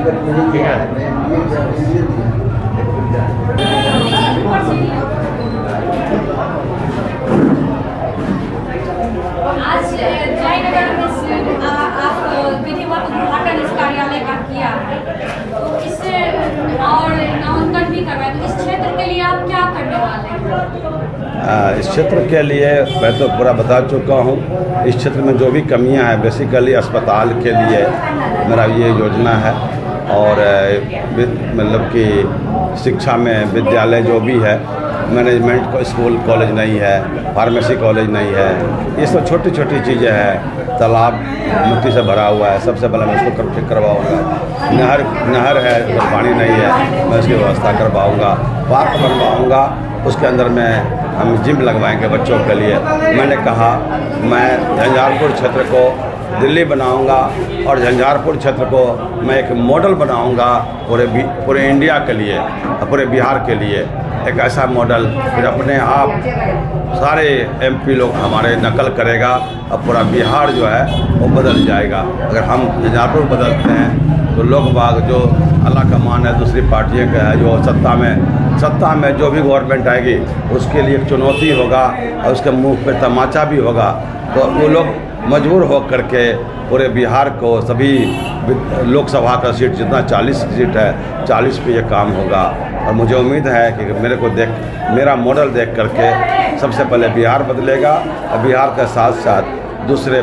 आज जयनगर में आप विधिवत उद्घाटन इस कार्यालय का किया है, तो इससे और नामांकन भी करवाया, तो इस क्षेत्र के लिए आप क्या करने वाले हैं? इस क्षेत्र के लिए मैं तो पूरा बता चुका हूँ। इस क्षेत्र में जो भी कमियां हैं, बेसिकली अस्पताल के लिए मेरा ये योजना है, और मतलब कि शिक्षा में विद्यालय जो भी है, मैनेजमेंट को स्कूल कॉलेज नहीं है, फार्मेसी कॉलेज नहीं है, ये सब छोटी छोटी चीज़ें हैं। तालाब मिट्टी से भरा हुआ है, सबसे पहले मैं उसको ठीक करवाऊँगा। नहर है तो पानी नहीं है, मैं उसकी व्यवस्था करवाऊँगा। पार्क बनवाऊँगा, उसके अंदर में हम जिम लगवाएंगे बच्चों के लिए। मैंने कहा मैं झंझारपुर क्षेत्र को दिल्ली बनाऊंगा, और झंझारपुर क्षेत्र को मैं एक मॉडल बनाऊंगा पूरे इंडिया के लिए, पूरे बिहार के लिए एक ऐसा मॉडल। फिर अपने आप सारे एमपी लोग हमारे नकल करेगा, और पूरा बिहार जो है वो बदल जाएगा। अगर हम झंझारपुर बदलते हैं तो लोग बाग जो अल्लाह का मान है, दूसरी पार्टियों का है, जो सत्ता में जो भी गवर्नमेंट आएगी उसके लिए एक चुनौती होगा, और उसके मुंह पे तमाचा भी होगा। तो वो लोग मजबूर हो करके पूरे बिहार को सभी लोकसभा का सीट, जितना 40 सीट है, 40 पे ये काम होगा। और मुझे उम्मीद है कि मेरा मॉडल देख करके सबसे पहले बिहार बदलेगा, और बिहार के साथ साथ दूसरे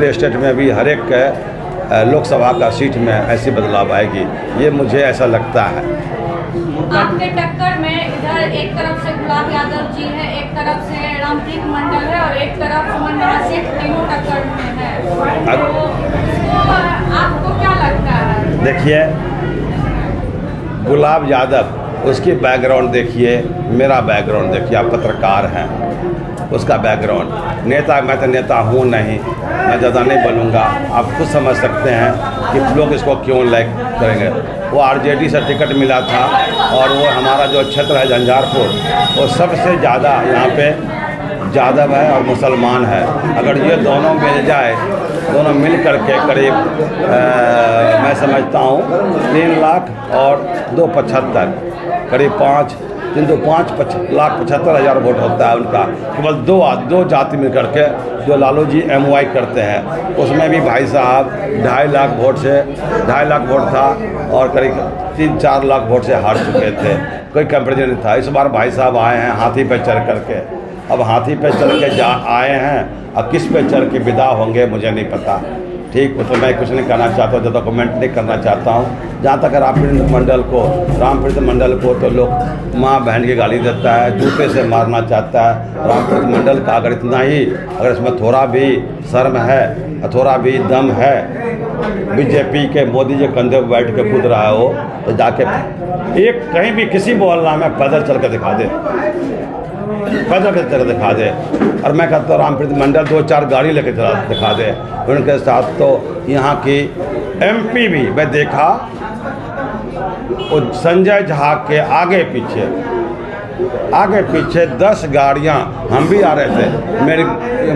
स्टेट में भी हर एक लोकसभा का सीट में ऐसी बदलाव आएगी। ये मुझे ऐसा लगता है। आपके टक्कर में इधर एक तरफ से गुलाब यादव जी है, एक तरफ से रामप्रीत मंडल है, और एक तरफ सुमन राशिद, तीनों टक्कर में है, तो आपको क्या लगता है? देखिए, गुलाब यादव, उसकी बैकग्राउंड देखिए, मेरा बैकग्राउंड देखिए, आप पत्रकार हैं, उसका बैकग्राउंड नेता, मैं तो नेता हूँ नहीं, मैं ज़्यादा नहीं बोलूँगा। आप खुद समझ सकते हैं कि लोग इसको क्यों लाइक करेंगे। वो आरजेडी से टिकट मिला था, और वो हमारा जो क्षेत्र है झंझारपुर, वो सबसे ज़्यादा यहाँ पे यादव है और मुसलमान है। अगर ये दोनों मिल जाए, दोनों मिल करके करीब मैं समझता हूँ 3 लाख और 275, करीब 5,75,000 वोट होता है उनका। केवल दो जाति मिल करके जो लालू जी MY करते हैं, उसमें भी भाई साहब 2.5 लाख वोट था, और करीब 3-4 लाख वोट से हार चुके थे। कोई कंपेरिजन नहीं था। इस बार भाई साहब आए हैं हाथी पे चढ़ करके। अब हाथी पे चढ़ के आए हैं, अब किस पे चढ़ के विदा होंगे मुझे नहीं पता। ठीक, वो तो मैं कुछ नहीं कहना चाहता हूँ, ज़्यादा कमेंट नहीं करना चाहता हूँ। जहाँ तक रामप्रीत मंडल को तो लोग माँ बहन की गाली देता है, जूते से मारना चाहता है। रामप्रीत मंडल का अगर इतना ही, अगर इसमें थोड़ा भी शर्म है, थोड़ा भी दम है, बीजेपी के मोदी जी कंधे पर बैठ के कूद रहा हो, तो जाके कहीं भी किसी मोहल्ला में पैदल चल के दिखा दे, दिखा दे। और मैं कहता हूँ रामप्रीत मंडल 2-4 गाड़ी लेके दिखा दे। उनके साथ तो यहाँ की MP भी मैं देखा, वो संजय झा के आगे पीछे 10 गाड़ियाँ, हम भी आ रहे थे, मेरी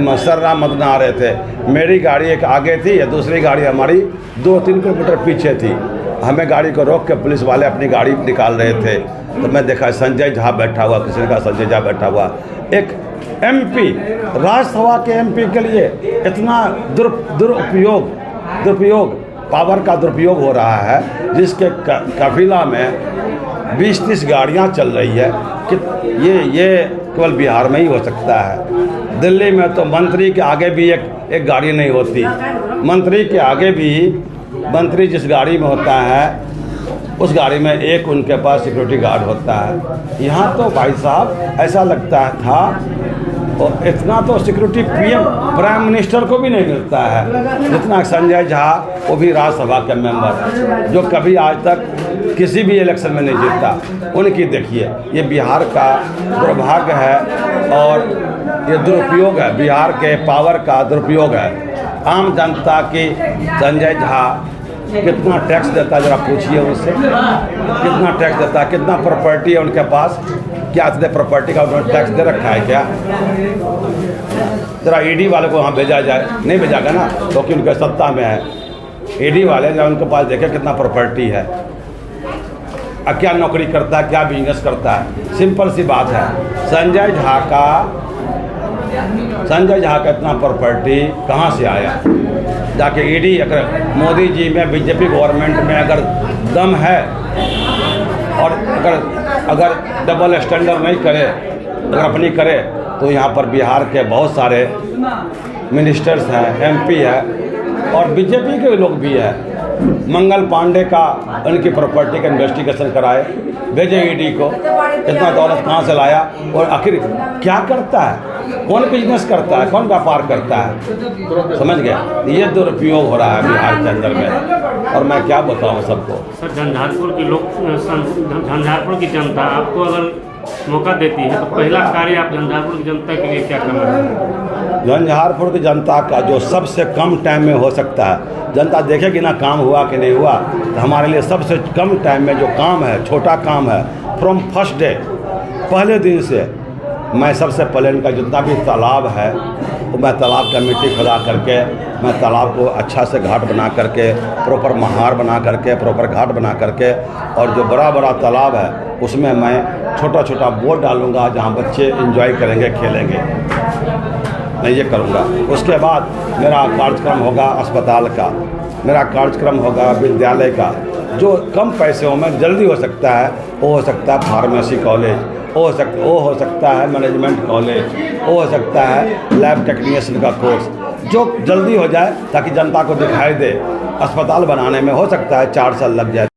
मसर्रा मदना आ रहे थे, मेरी गाड़ी एक आगे थी, या दूसरी गाड़ी हमारी 2-3 किलोमीटर पीछे थी। हमें गाड़ी को रोक के पुलिस वाले अपनी गाड़ी निकाल रहे थे, तो मैं देखा संजय झा बैठा हुआ, किसी ने कहा संजय झा बैठा हुआ। एक MP, राज्यसभा के MP के लिए इतना दुरुपयोग, पावर का दुरुपयोग हो रहा है, जिसके काफिला में 20-30 गाड़ियाँ चल रही है। कि ये केवल बिहार में ही हो सकता है। दिल्ली में तो मंत्री के आगे भी एक गाड़ी नहीं होती। मंत्री जिस गाड़ी में होता है, उस गाड़ी में एक उनके पास सिक्योरिटी गार्ड होता है। यहाँ तो भाई साहब ऐसा लगता था, और इतना तो सिक्योरिटी प्राइम मिनिस्टर को भी नहीं मिलता है जितना संजय झा, वो भी राज्यसभा के मेंबर, जो कभी आज तक किसी भी इलेक्शन में नहीं जीता। उनकी देखिए, ये बिहार का दुर्भाग्य है, और ये दुरुपयोग है, बिहार के पावर का दुरुपयोग है। आम जनता की संजय झा कितना टैक्स देता है, जरा पूछिए उससे, कितना टैक्स देता है, कितना प्रॉपर्टी है उनके पास, क्या प्रॉपर्टी का उन्होंने टैक्स दे रखा है क्या? जरा ED वाले को वहाँ भेजा जाए, नहीं भेजा गया ना, क्योंकि उनके सत्ता में है। ईडी वाले जब उनके पास देखे कितना प्रॉपर्टी है, क्या नौकरी करता है, क्या बिजनेस करता है। सिंपल सी बात है, संजय झा का इतना प्रॉपर्टी कहाँ से आया? जाके ईडी, अगर मोदी जी में, बीजेपी गवर्नमेंट में अगर दम है और अगर डबल स्टैंडर्ड नहीं करे, अगर अपनी करे, तो यहाँ पर बिहार के बहुत सारे मिनिस्टर्स हैं, एमपी है और बीजेपी के लोग भी है। मंगल पांडे का उनकी प्रॉपर्टी का इन्वेस्टिगेशन कराए, भेजे ईडी को, इतना दौलत कहाँ से लाया और आखिर क्या करता है, कौन बिजनेस करता है, कौन व्यापार करता है, समझ गए? ये दुरुपयोग हो रहा है बिहार के अंदर में, और मैं क्या बताऊँ सबको। सर, झंझारपुर के लोग, झंझारपुर की जनता आपको अगर मौका देती है तो पहला कार्य आप झंझारपुर की जनता के लिए क्या करना है? झंझारपुर की जनता का जो सबसे कम टाइम में हो सकता है, जनता देखेगी ना काम हुआ कि नहीं हुआ, तो हमारे लिए सबसे कम टाइम में जो काम है, छोटा काम है, फ्रॉम फर्स्ट डे, पहले दिन से मैं सबसे पहले इनका जितना भी तालाब है, वो मैं तालाब का मिट्टी खुदा करके, मैं तालाब को अच्छा से घाट बना करके, प्रॉपर महार बना करके, प्रॉपर घाट बना करके, और जो बड़ा बड़ा तालाब है उसमें मैं छोटा छोटा बोट डालूँगा जहाँ बच्चे एंजॉय करेंगे, खेलेंगे, मैं ये करूँगा। उसके बाद मेरा कार्यक्रम होगा अस्पताल का, मेरा कार्यक्रम होगा विद्यालय का, जो कम पैसों में जल्दी हो सकता है, वो हो सकता है फार्मेसी कॉलेज, वो हो सकता है मैनेजमेंट कॉलेज, वो हो सकता है लैब टेक्नीशियन का कोर्स, जो जल्दी हो जाए ताकि जनता को दिखाई दे। अस्पताल बनाने में हो सकता है 4 साल लग जाए,